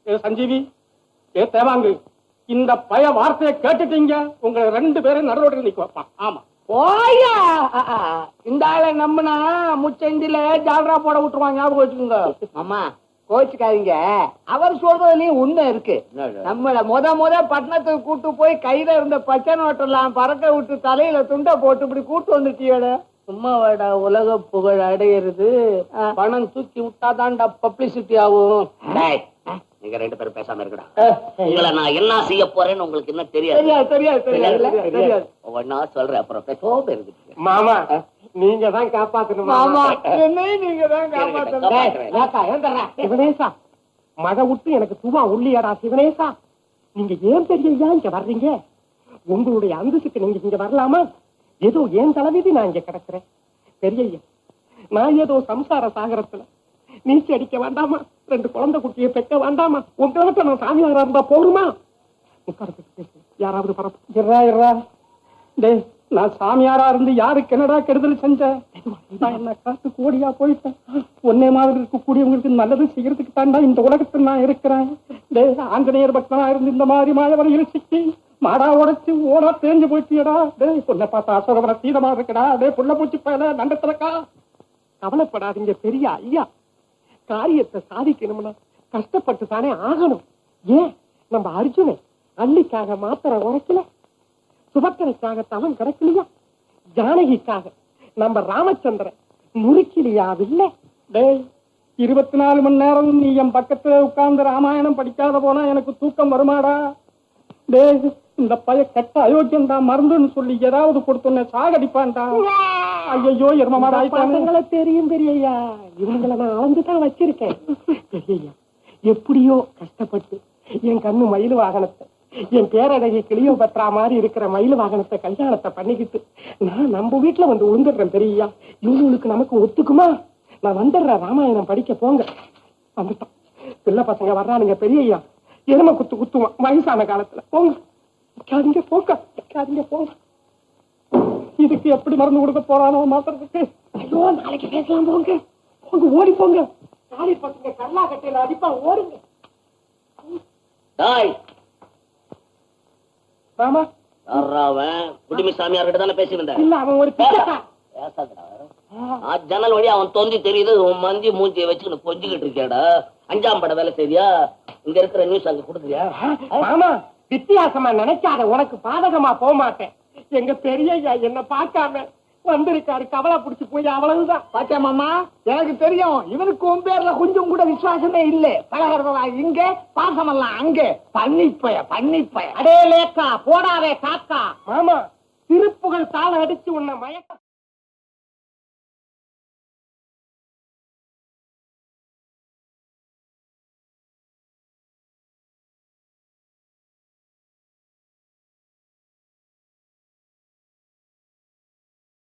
சஞ்சீவி, தேவாங்கு, இந்த பய வார்த்தையை கேட்டுட்டீங்க, உங்க 2 பேரும் நடுரோட்டில் நிக்க வைப்பான். ஆமா, ஓயா இந்த ஆளை நம்பினா முச்சந்தில ஜால்ரா போட விட்டுருவாங்க. ஞாபகம் வச்சுக்கோங்க. அம்மா கோச்சுக்காதீங்க, அவர் சொல்றதுலயும் உண்மை இருக்கு. நம்மள முத பட்டணத்துக்கு கூட்டு போய் கையில இருந்த பச்சை நோட்டெல்லாம் பறக்க விட்டு தலையில துண்டை போட்டு இப்படி கூட்டு வந்துட்டியோட. சும்மா வாடா, உலக புகழ் அடையிறது பணம் தூக்கி விட்டாதான்டா பப்ளிசிட்டி ஆகும். நீங்க 2 பேரும் பேசாம இருக்கடா. உங்களை நான் என்ன செய்ய போறேன்னு உங்களுக்கு என்ன தெரியாது. தெரியாது. ஒன்னா சொல்றேன், அப்புறம் பேசாம இருக்கு. மாமா, நீங்க தான் காப்பாத்தணும். மாமா, என்னையும் நீங்க தான் காப்பாத்தணும். சிவனேசா, மழை விட்டு எனக்கு துவா உள்ளியாடா. சிவனேசா, நீங்க ஏன் பெரியய்யா இங்க வர்றீங்க? உங்களுடைய அந்தஸ்துக்கு நீங்க இங்க வரலாமா? ஏதோ ஏன் தலைவிதி நான் இங்க கிடக்குறேன். பெரியய்யா, நான் ஏதோ சம்சார சாகரத்துல நீச்சல் அடிக்க வேண்டாமா? 2 குழந்தை குட்டியை பெக்க வேண்டாமா? உங்களுக்கு நான் சாமியாரா இருந்தா போருமா? யாராவது பரப்பா. டேய், நான் சாமியாரா இருந்து யாருக்கு என்னடா கெடுதல் செஞ்சேன்? நான் என்ன காத்து கோடியா போயிட்டேன். ஒன்னே மாதிரி இருக்கக்கூடியவங்களுக்கு நல்லது செய்யறதுக்கு தாண்டா இந்த உலகத்தில் நான் இருக்கிறேன். டேய், ஆஞ்சநேயர் பக்தனா இருந்து இந்த மாதிரி மழை வரையில் சிக்கி மாடா உடைச்சு ஓடா தேஞ்சு போயிட்டியடா. டேய், பொண்ணை பார்த்தா அசோகவன சீதமா இருக்கடா. டே, புள்ள பூச்சி பயல நண்டத்திலக்கா. கவலைப்படாதீங்க பெரிய ஐயா, காரியத்தை சாதிக்கணும்னா கஷ்டப்பட்டு தானே ஆகணும். ஏன் நம்ம அர்ஜுனை அள்ளிக்காக மாத்திரை உரைக்கல? சுபக்கரைக்காக தவம் கிடைக்கலையா? ஜானகிக்காக நம்ம ராமச்சந்திரன் முறுக்கிலியாவில்லை? டேய், 24 மணி நேரம் நீ என் பக்கத்துல உட்கார்ந்து ராமாயணம் படிக்காத போனா எனக்கு தூக்கம் வருமாடா? டேய், இந்த பைய கட்ட அயோக்கியம் தான், மருந்துன்னு சொல்லி ஏதாவது கொடுத்தோன்னே சாகடிப்பான்டா. ஐயோ, எருமமாடா ஆயிட்டாங்களே. தெரியும் பெரியய்யா, இவங்களை நான் அளந்துதான் வச்சிருக்கேன். பெரியய்யா, எப்படியோ கஷ்டப்பட்டு என் கண்ணு மயில் வாகனத்தை, என் பேரழகி கிளியோ பற்றா மாதிரி இருக்கிற மயில் வாகனத்தை கல்யாணத்தை பண்ணிக்கிட்டு நான் நம்ம வீட்டுல வந்து விழுந்துடுறேன். பெரியய்யா, இவங்களுக்கு நமக்கு ஒத்துக்குமா? நான் வந்துடுறேன், ராமாயணம் படிக்க போங்க. வந்துட்டோம், பிள்ளை பசங்க வர்றானுங்க. பெரியய்யா, எருமை குத்துவான் வயசான காலத்துல. போங்க, போங்க. இதுக்கு எப்படி மருந்து கொடுக்க போறானோ மாத்திரத்துக்கு. ஐயோ, நாளைக்கு பேசலாம். போங்க, ஓடி போங்க. காலி பசங்க கல்லா கட்டையில அடிப்பா, ஓடுங்க. ராமா, குடிமி சாமியார் கிட்ட தானே பேசி வந்தேன். இல்ல, அவன் ஒரு ஜன்னல் வழி அவன் தொந்தி தெரியுது. உன் மஞ்சி மூஞ்சியை வச்சுன்னு கொஞ்சிக்கிட்டு இருக்கேடா. 5ஆம் பட வேலை செய்தியா? இங்க இருக்கிற நியூஸ் அங்க கொடுக்குறியா? ஆமா, வித்தியாசமா நினைக்காத, உனக்கு பாதகமா போக மாட்டேன். எங்க பெரியய்யா என்ன பார்க்காம வந்திருக்காரு, கவலை புடிச்சு போய் அவ்வளவுதான். பாத்தியா மாமா, எனக்கு தெரியும் இவனுக்கு உன் பேர்ல கொஞ்சம் கூட விசுவாசமே இல்ல. பழகிறதா இங்க, பாசமெல்லாம் அங்க. பண்ணிப்பய. அடே லேக்கா, போடாதே காக்கா. மாமா, திருப்புகள் தாள அடிச்சு உன்னை மயக்க